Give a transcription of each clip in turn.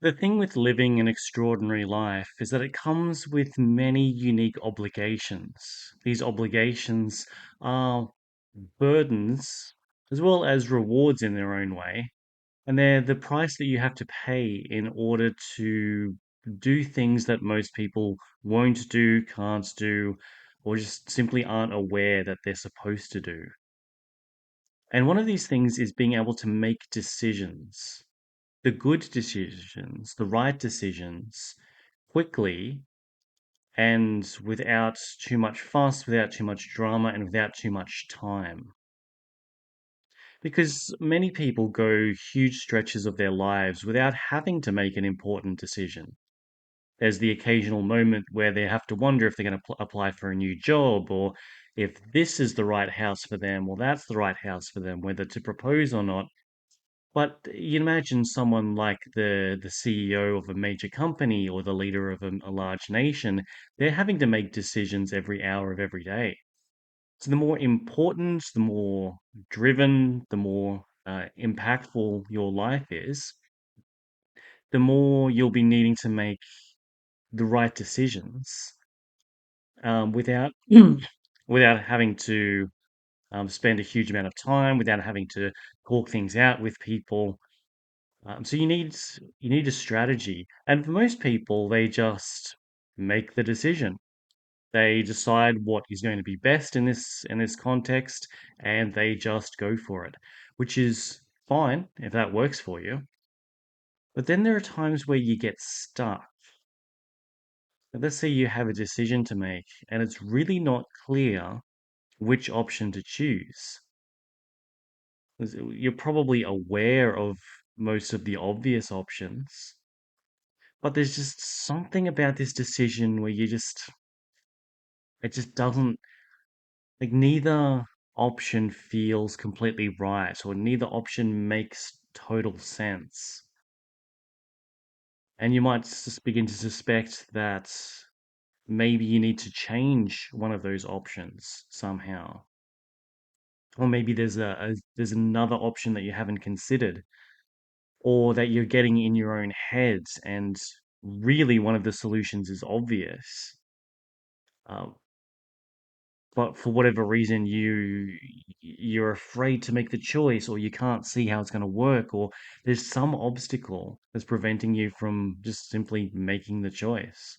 The thing with living an extraordinary life is that it comes with many unique obligations. These obligations are burdens as well as rewards in their own way, and they're the price that you have to pay in order to do things that most people won't do, can't do, or just simply aren't aware that they're supposed to do. And one of these things is being able to make decisions, the good decisions, the right decisions, quickly and without too much fuss, without too much drama, and without too much time. Because many people go huge stretches of their lives without having to make an important decision. There's the occasional moment where they have to wonder if they're going to apply for a new job, or if this is the right house for them, or that's the right house for them, whether to propose or not. But you imagine someone like the CEO of a major company or the leader of a large nation, they're having to make decisions every hour of every day. So the more important, the more driven, the more impactful your life is, the more you'll be needing to make the right decisions without without having to spend a huge amount of time, without having to talk things out with people. So you need a strategy, and for most people, they just make the decision. They decide what is going to be best in this context, and they just go for it, which is fine if that works for you. But then there are times where you get stuck. Let's say you have a decision to make, and it's really not clear which option to choose. You're probably aware of most of the obvious options, but there's just something about this decision where it just doesn't, like, neither option feels completely right, or neither option makes total sense. And you might just begin to suspect that maybe you need to change one of those options somehow. Or maybe there's another option that you haven't considered, or that you're getting in your own head, and really one of the solutions is obvious. Um, but for whatever reason you're afraid to make the choice, or you can't see how it's going to work, or there's some obstacle that's preventing you from just simply making the choice.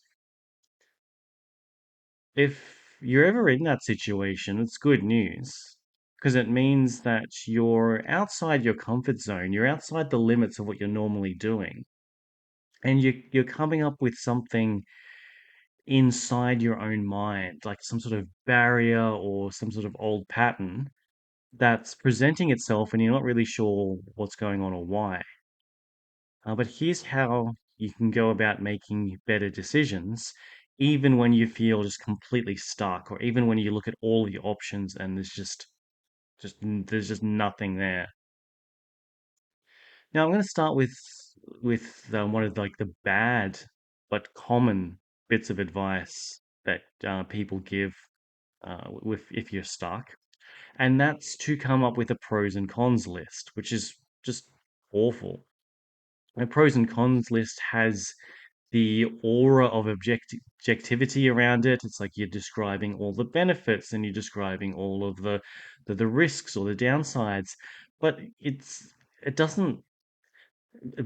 If you're ever in that situation, it's good news, because it means that you're outside your comfort zone, you're outside the limits of what you're normally doing, and you're coming up with something inside your own mind, like some sort of barrier or some sort of old pattern that's presenting itself, and you're not really sure what's going on or why. But here's how you can go about making better decisions, even when you feel just completely stuck, or even when you look at all the options and there's just nothing there. Now I'm going to start with one of, like, the bad but common bits of advice that people give with if you're stuck, and that's to come up with a pros and cons list, which is just awful. A pros and cons list has the aura of objectivity around it. It's like you're describing all the benefits, and you're describing all of the risks or the downsides, but it doesn't,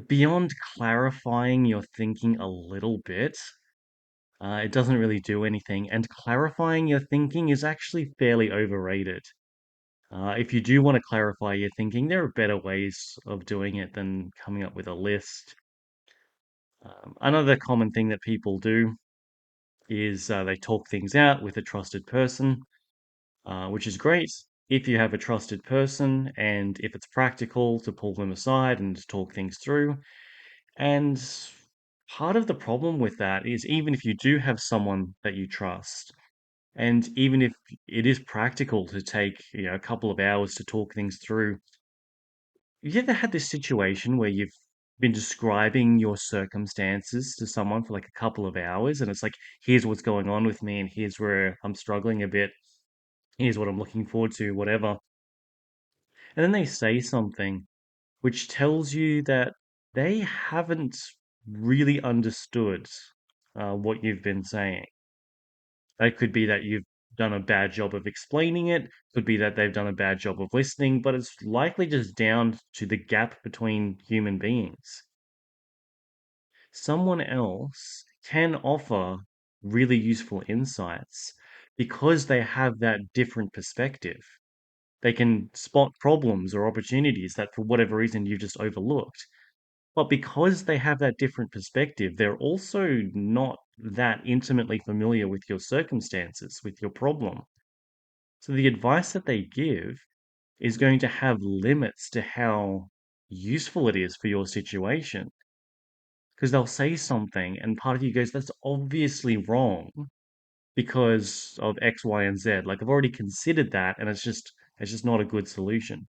beyond clarifying your thinking a little bit. It doesn't really do anything, and clarifying your thinking is actually fairly overrated. If you do want to clarify your thinking, there are better ways of doing it than coming up with a list. Another common thing that people do is they talk things out with a trusted person, which is great if you have a trusted person and if it's practical to pull them aside and to talk things through. And part of the problem with that is, even if you do have someone that you trust, and even if it is practical to take, a couple of hours to talk things through, have you ever had this situation where you've been describing your circumstances to someone for like a couple of hours, and it's like, here's what's going on with me, and here's where I'm struggling a bit, here's what I'm looking forward to, whatever. And then they say something which tells you that they haven't really understood what you've been saying. It could be that you've done a bad job of explaining it, could be that they've done a bad job of listening, but it's likely just down to the gap between human beings. Someone else can offer really useful insights because they have that different perspective. They can spot problems or opportunities that, for whatever reason, you've just overlooked. But because they have that different perspective, they're also not that intimately familiar with your circumstances, with your problem. So the advice that they give is going to have limits to how useful it is for your situation. Because they'll say something, and part of you goes, that's obviously wrong because of X, Y, and Z. Like I've already considered that, and it's just not a good solution.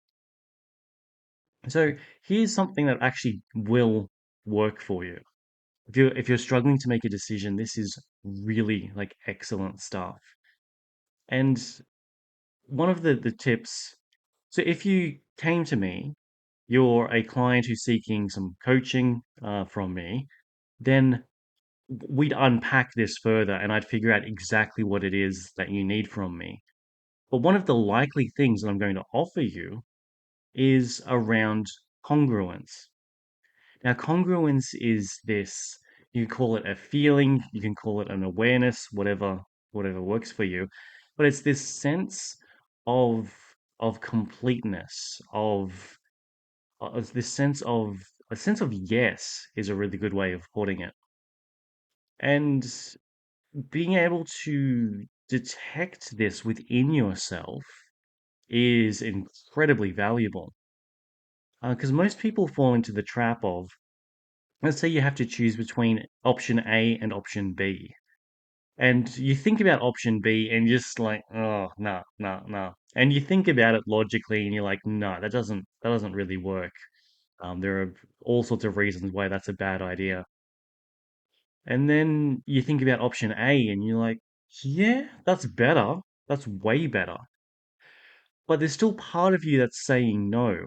So here's something that actually will work for you. If you're struggling to make a decision, this is really like excellent stuff. And one of the tips, so if you came to me, you're a client who's seeking some coaching from me, then we'd unpack this further and I'd figure out exactly what it is that you need from me. But one of the likely things that I'm going to offer you is around congruence. Now, congruence is this, you can call it a feeling, you can call it an awareness, whatever works for you, but it's this sense of completeness, of this sense of a sense of yes is a really good way of putting it. And being able to detect this within yourself is incredibly valuable. Because most people fall into the trap of, let's say you have to choose between option A and option B. And you think about option B and you're just like, oh, no, no, no. And you think about it logically and you're like, no, that doesn't really work. There are all sorts of reasons why that's a bad idea. And then you think about option A and you're like, yeah, that's better. That's way better. But there's still part of you that's saying no.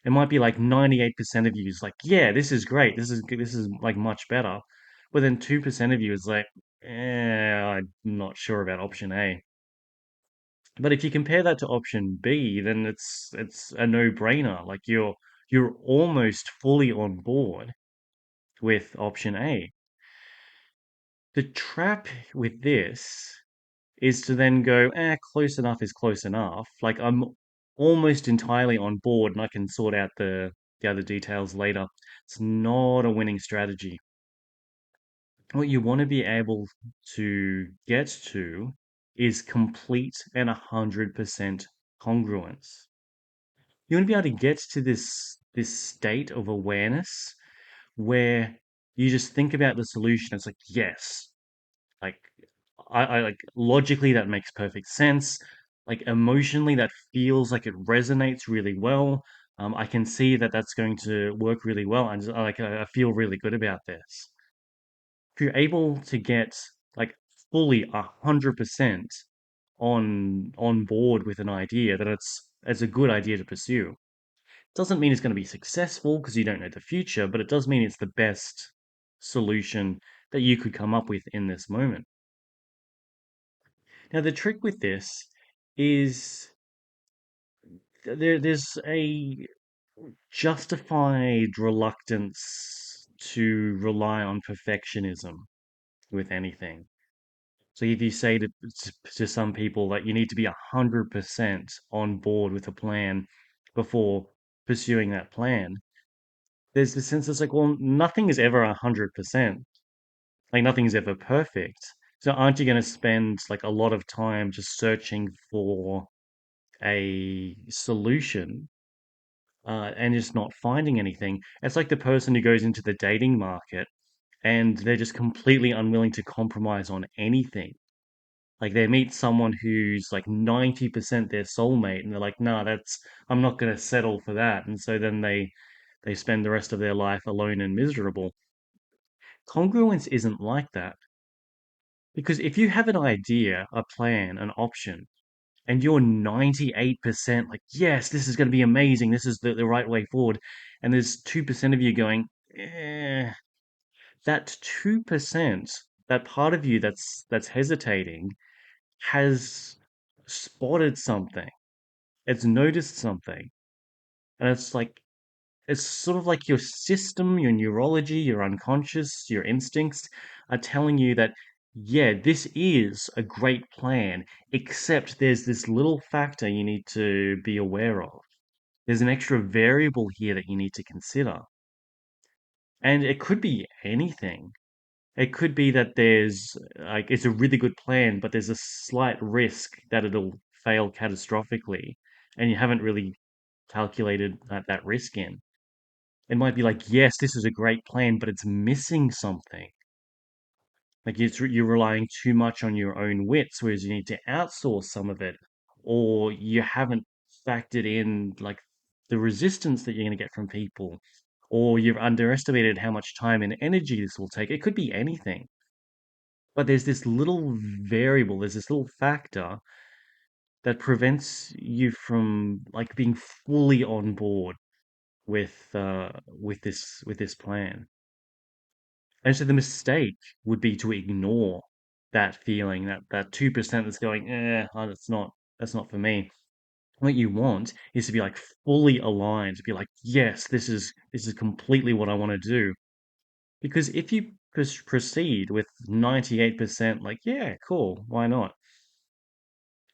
It might be like 98% of you is like, yeah, this is great. This is like much better. But then 2% of you is like, I'm not sure about option A. But if you compare that to option B, then it's a no-brainer. Like you're almost fully on board with option A. The trap with this is to then go, close enough is close enough. Like I'm almost entirely on board and I can sort out the other details later. It's not a winning strategy. What you want to be able to get to is complete and 100% congruence. You want to be able to get to this state of awareness where you just think about the solution. It's like, yes, like I like logically that makes perfect sense. Like emotionally, that feels like it resonates really well. I can see that that's going to work really well, and like I feel really good about this. If you're able to get like fully 100% on board with an idea, that it's a good idea to pursue. Doesn't mean it's going to be successful because you don't know the future, but it does mean it's the best solution that you could come up with in this moment. Now, the trick with this is there's a justified reluctance to rely on perfectionism with anything. So if you say to some people that you need to be 100% on board with a plan before pursuing that plan, there's this sense that's like, well, nothing is ever 100%. Like nothing's ever perfect. So aren't you going to spend like a lot of time just searching for a solution and just not finding anything? It's like the person who goes into the dating market and they're just completely unwilling to compromise on anything. Like they meet someone who's like 90% their soulmate and they're like, nah, I'm not going to settle for that. And so then they spend the rest of their life alone and miserable. Congruence isn't like that. Because if you have an idea, a plan, an option, and you're 98% like, yes, this is going to be amazing, this is the right way forward, and there's 2% of you going, eh, That 2%, that part of you that's hesitating, has spotted something. It's noticed something. And it's sort of like your system, your neurology, your unconscious, your instincts are telling you that, yeah, this is a great plan, except there's this little factor you need to be aware of. There's an extra variable here that you need to consider. And it could be anything. It could be that there's like it's a really good plan, but there's a slight risk that it'll fail catastrophically, and you haven't really calculated that risk in. It might be like, yes, this is a great plan, but it's missing something. Like you're relying too much on your own wits, whereas you need to outsource some of it, or you haven't factored in like the resistance that you're going to get from people, or you've underestimated how much time and energy this will take. It could be anything. But there's this little variable, there's this little factor that prevents you from like being fully on board with this plan. And so the mistake would be to ignore that feeling, that 2% that's going, oh, that's not for me. What you want is to be like fully aligned, to be like, yes, this is completely what I want to do. Because if you proceed with 98%, like, yeah, cool, why not?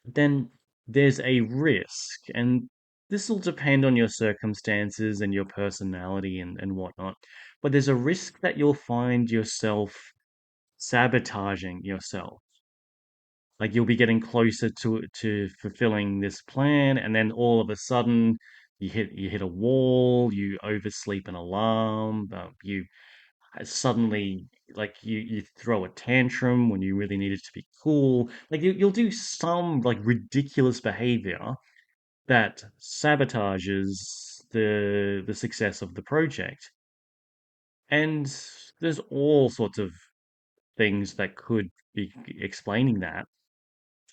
Then there's a risk, and this will depend on your circumstances and your personality and whatnot. But there's a risk that you'll find yourself sabotaging yourself. Like you'll be getting closer to fulfilling this plan, and then all of a sudden you hit a wall, you oversleep an alarm, you suddenly like you throw a tantrum when you really needed to be cool. Like you'll do some like ridiculous behavior that sabotages the success of the project. And there's all sorts of things that could be explaining that.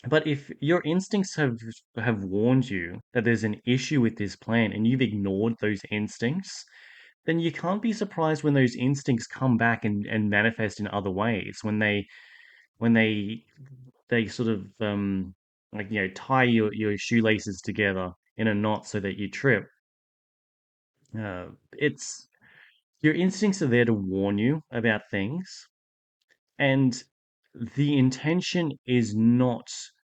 But if your instincts have warned you that there's an issue with this plan and you've ignored those instincts, then you can't be surprised when those instincts come back and manifest in other ways. When they sort of like tie your shoelaces together in a knot so that you trip. It's your instincts are there to warn you about things, and the intention is not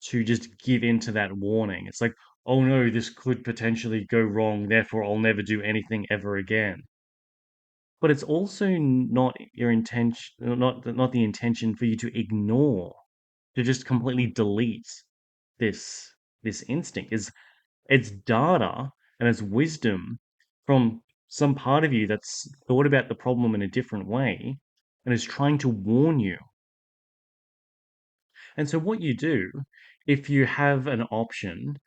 to just give in to that warning. It's like, oh no, this could potentially go wrong, therefore I'll never do anything ever again. But it's also not your intention, not the intention for you to ignore, to just completely delete this this instinct. It's data and it's wisdom from some part of you that's thought about the problem in a different way and is trying to warn you. And so what you do, if you have an option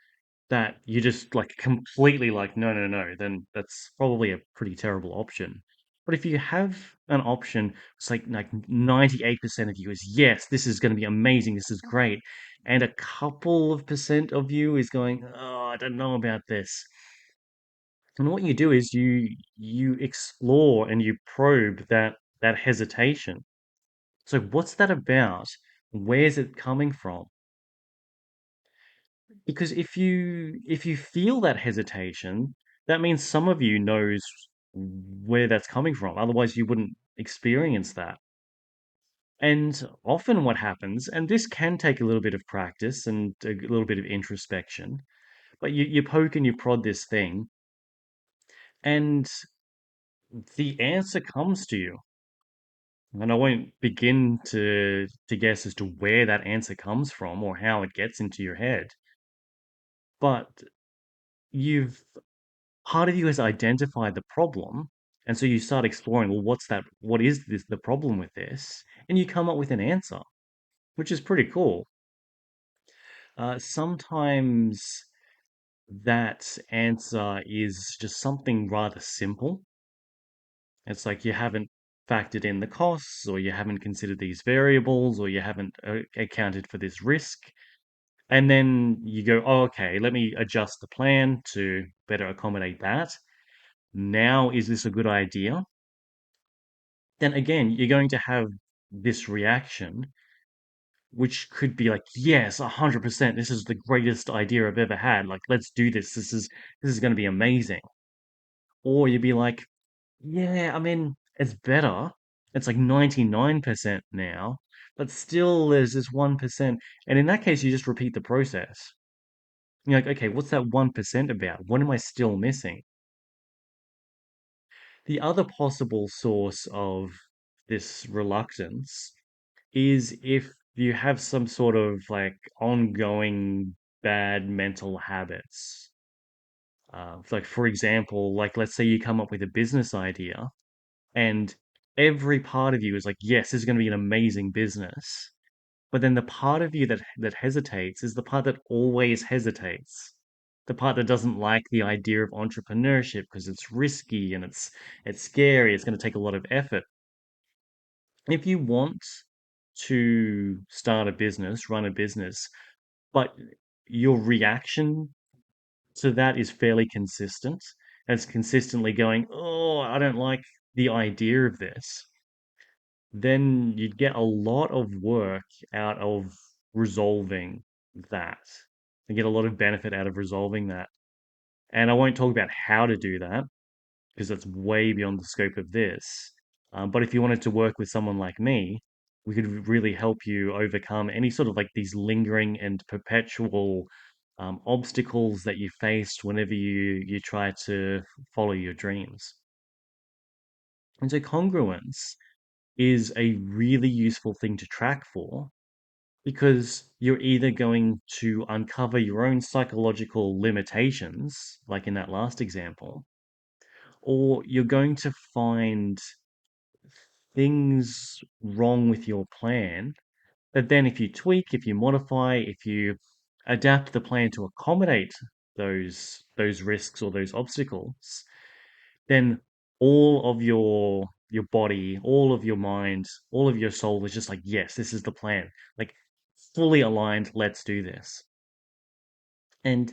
that you just like completely like, no, no, no, then that's probably a pretty terrible option. But if you have an option, it's like 98% of you is yes, this is going to be amazing, this is great. And a couple of percent of you is going, oh, I don't know about this. And what you do is you explore and you probe that hesitation. So what's that about? Where's it coming from? Because if you feel that hesitation, that means some of you knows where that's coming from. Otherwise, you wouldn't experience that. And often what happens, and this can take a little bit of practice and a little bit of introspection, but you poke and you prod this thing, and the answer comes to you. And I won't begin to guess as to where that answer comes from or how it gets into your head. But you've part of you has identified the problem, and so you start exploring, well, what is this the problem with this? And you come up with an answer, which is pretty cool. Sometimes that answer is just something rather simple. It's like you haven't factored in the costs, or you haven't considered these variables, or you haven't accounted for this risk. And then you go, oh, okay, let me adjust the plan to better accommodate that. Now, is this a good idea? then again, you're going to have this reaction, which could be like, yes, 100%, this is the greatest idea I've ever had. Like, let's do this. This is going to be amazing. Or you'd be like, yeah, I mean, it's better. It's like 99% now, but still there's this 1%. And in that case, you just repeat the process. You're like, okay, what's that 1% about? What am I still missing? The other possible source of this reluctance is if you have some sort of like ongoing bad mental habits. Like, for example, like let's say you come up with a business idea and every part of you is like, yes, this is going to be an amazing business. But then the part of you that hesitates is the part that always hesitates. The part that doesn't like the idea of entrepreneurship because it's risky and it's scary, it's going to take a lot of effort. If you want to start a business, run a business, but your reaction to that is fairly consistent, and it's consistently going, "Oh, I don't like the idea of this," then you'd get a lot of work out of resolving that. You get a lot of benefit out of resolving that. And I won't talk about how to do that because that's way beyond the scope of this. But if you wanted to work with someone like me, we could really help you overcome any sort of like these lingering and perpetual obstacles that you faced whenever you try to follow your dreams. And so congruence is a really useful thing to track for because you're either going to uncover your own psychological limitations, like in that last example, or you're going to find things wrong with your plan that then if you tweak, if you modify, if you adapt the plan to accommodate those risks or those obstacles, then all of your body, all of your mind, all of your soul is just like, yes, this is the plan. Like fully aligned, let's do this. And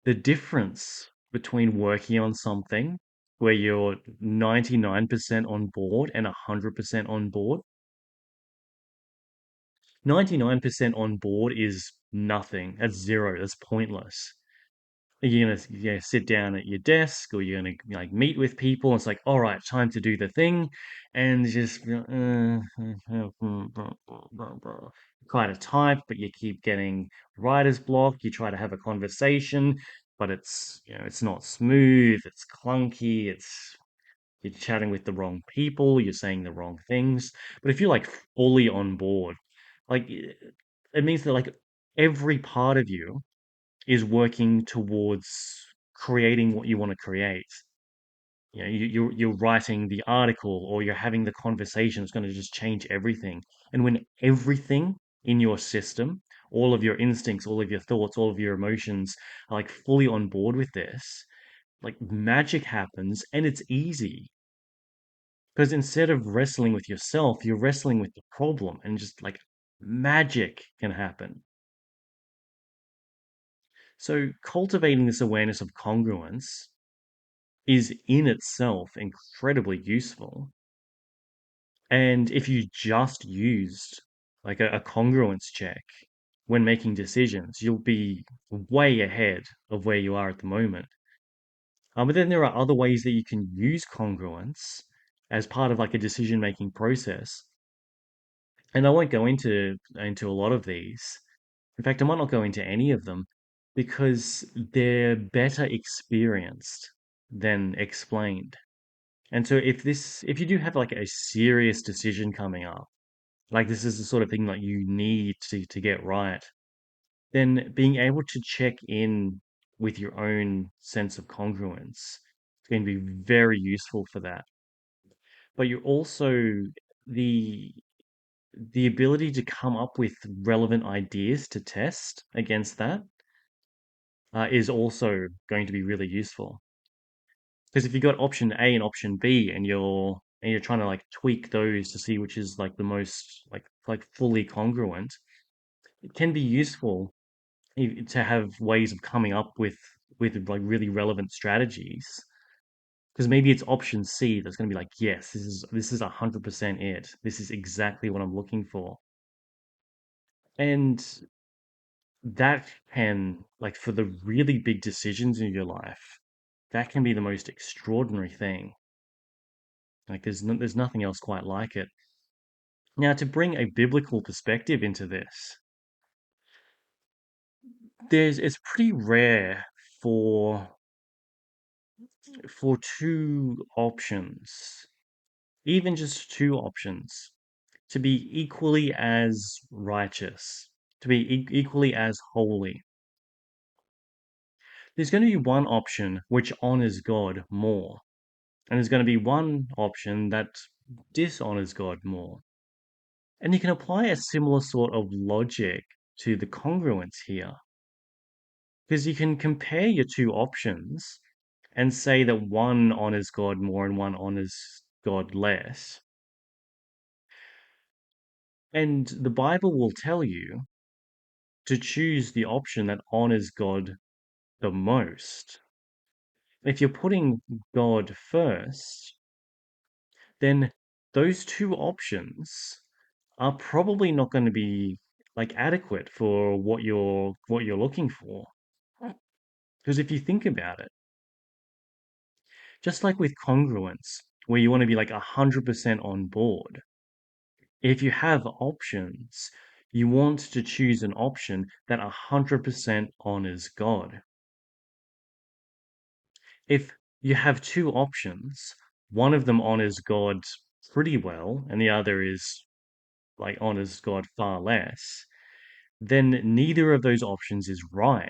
the difference between working on something where you're 99% on board and 100% on board, 99% on board is nothing. That's zero. That's pointless. You're gonna sit down at your desk or you're gonna like meet with people. And it's like, all right, time to do the thing, and just kind of type, but you keep getting writer's block. You try to have a conversation, but it's not smooth. It's clunky. It's you're chatting with the wrong people. You're saying the wrong things. But if you're like fully on board, like it means that like every part of you is working towards creating what you want to create. You know, you're writing the article or you're having the conversation. It's going to just change everything. And when everything in your system, all of your instincts, all of your thoughts, all of your emotions are like fully on board with this, like magic happens and it's easy. Because instead of wrestling with yourself, you're wrestling with the problem and just like magic can happen. So cultivating this awareness of congruence is in itself incredibly useful. And if you just used like a congruence check when making decisions, you'll be way ahead of where you are at the moment. But then there are other ways that you can use congruence as part of like a decision making process. And I won't go into a lot of these. In fact, I might not go into any of them because they're better experienced than explained. And so if you do have like a serious decision coming up, like this is the sort of thing that you need to get right, then being able to check in with your own sense of congruence is going to be very useful for that. But you're also the the ability to come up with relevant ideas to test against that is also going to be really useful. Because if you've got option A and option B and you're trying to like tweak those to see which is like the most like fully congruent, it can be useful to have ways of coming up with like really relevant strategies. Because maybe it's option C that's going to be like, yes, this is 100% it. This is exactly what I'm looking for. And that can, like, for the really big decisions in your life, that can be the most extraordinary thing. Like, there's nothing else quite like it. Now, to bring a biblical perspective into this, it's pretty rare for two options, even just two options, to be equally as righteous, to be equally as holy. There's going to be one option which honors God more, and there's going to be one option that dishonors God more. And you can apply a similar sort of logic to the congruence here, because you can compare your two options and say that one honors God more and one honors God less. And the Bible will tell you to choose the option that honors God the most. If you're putting God first, then those two options are probably not going to be like adequate for what you're looking for. Because if you think about it, just like with congruence, where you want to be like 100% on board, if you have options, you want to choose an option that 100% honors God. If you have two options, one of them honors God pretty well, and the other is like honors God far less, then neither of those options is right.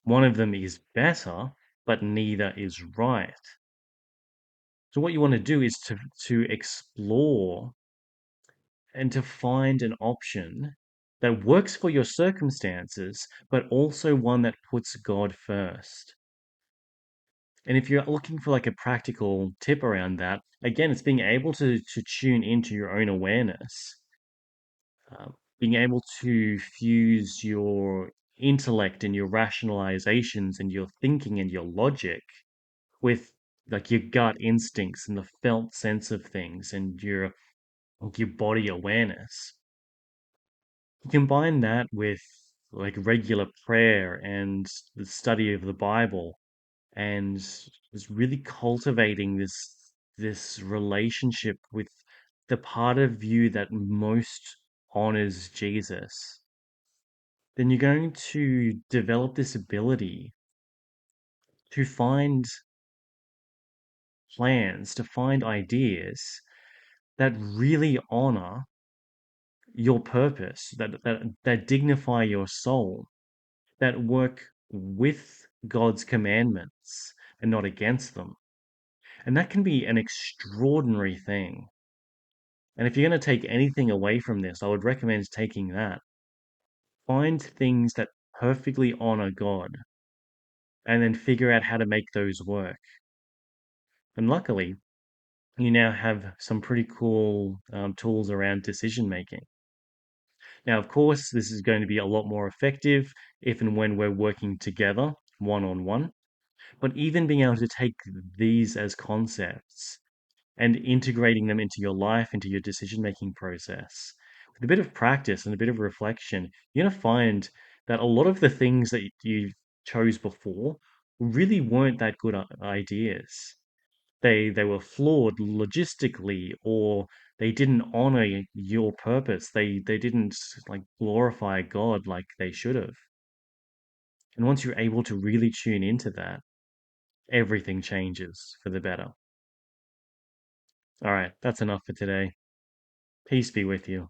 One of them is better, but neither is right. So what you want to do is to explore and to find an option that works for your circumstances, but also one that puts God first. And if you're looking for like a practical tip around that, again, it's being able to tune into your own awareness, being able to fuse your intellect and your rationalizations and your thinking and your logic with like your gut instincts and the felt sense of things and your body awareness. You combine that with like regular prayer and the study of the Bible and is really cultivating this relationship with the part of you that most honors Jesus, then you're going to develop this ability to find plans, to find ideas that really honor your purpose, that dignify your soul, that work with God's commandments and not against them. And that can be an extraordinary thing. And if you're going to take anything away from this, I would recommend taking that. Find things that perfectly honor God and then figure out how to make those work. And luckily, you now have some pretty cool tools around decision making. Now, of course, this is going to be a lot more effective if and when we're working together, one on one. But even being able to take these as concepts and integrating them into your life, into your decision making process, with a bit of practice and a bit of reflection, you're going to find that a lot of the things that you chose before really weren't that good ideas. They were flawed logistically, or they didn't honor your purpose. They didn't like glorify God like they should have. And once you're able to really tune into that, everything changes for the better. All right, that's enough for today. Peace be with you.